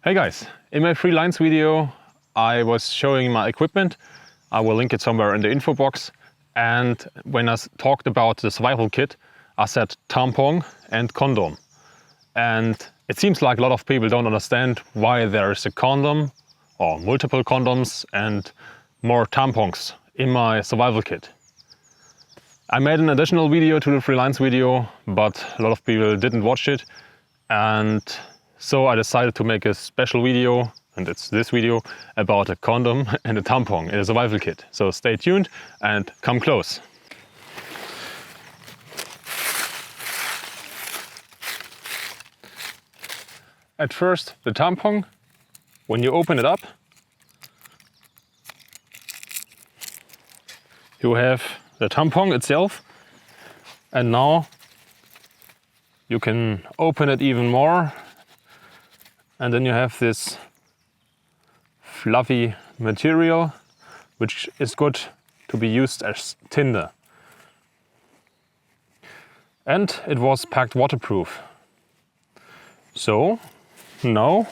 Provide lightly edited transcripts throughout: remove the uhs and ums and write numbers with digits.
Hey guys, in my free lines video I was showing my equipment. I will link it somewhere in the info box. And when I talked about the survival kit, I said tampon and condom. And it seems like a lot of people don't understand why there is a condom or multiple condoms and more tampons in my survival kit. I made an additional video to the free lines video, but a lot of people didn't watch it. And so I decided to make a special video, and it's this video, about a condom and a tampon in a survival kit. So stay tuned and come close. At first, the tampon, when you open it up, you have the tampon itself, and now you can open it even more, and then you have this fluffy material which is good to be used as tinder. And it was packed waterproof. So now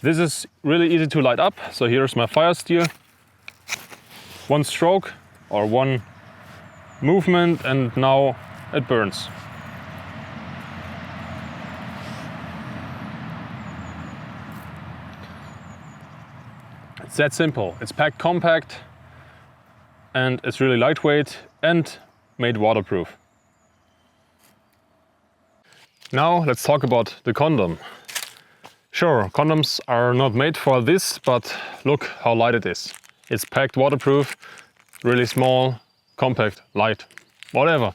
this is really easy to light up. So here's my fire steel. One stroke or one movement and now it burns. It's that simple. It's packed compact and it's really lightweight and made waterproof. Now let's talk about the condom. Sure, condoms are not made for this, but look how light it is. It's packed waterproof, really small, compact, light, whatever.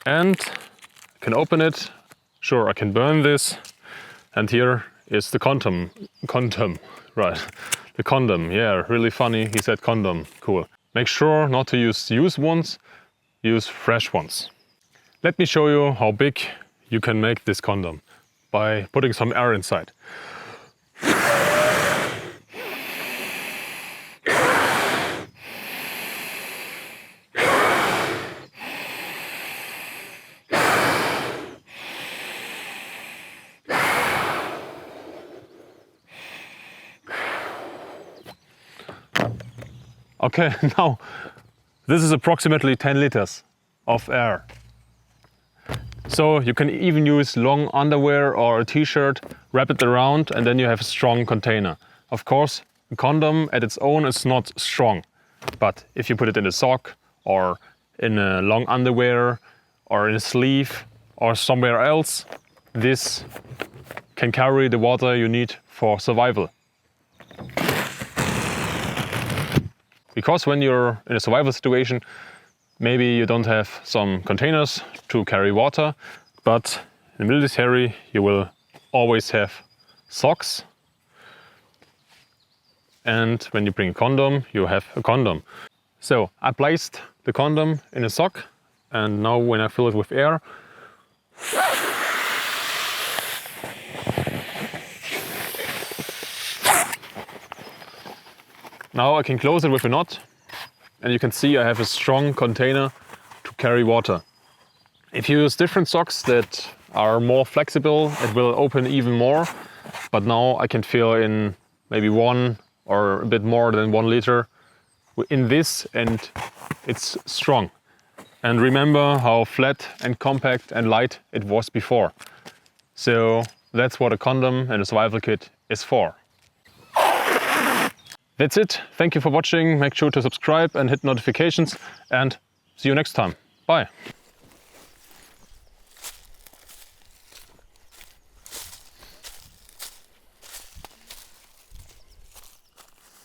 And I can open it. Sure, I can burn this. And here is the condom, right. The condom, yeah, really funny. He said condom, cool. Make sure not to use used ones, use fresh ones. Let me show you how big you can make this condom by putting some air inside. Okay, now this is approximately 10 liters of air. So you can even use long underwear or a t-shirt, wrap it around, and then you have a strong container. Of course, a condom at its own is not strong, but if you put it in a sock or in a long underwear or in a sleeve or somewhere else, this can carry the water you need for survival. Because when you're in a survival situation, maybe you don't have some containers to carry water, but in the military you will always have socks. And when you bring a condom, you have a condom. So I placed the condom in a sock, and now when I fill it with air, now I can close it with a knot, and you can see I have a strong container to carry water. If you use different socks that are more flexible, it will open even more. But now I can fill in maybe 1 or a bit more than 1 liter in this, and it's strong. And remember how flat and compact and light it was before. So that's what a condom and a survival kit is for. That's it. Thank you for watching. Make sure to subscribe and hit notifications, and see you next time. Bye.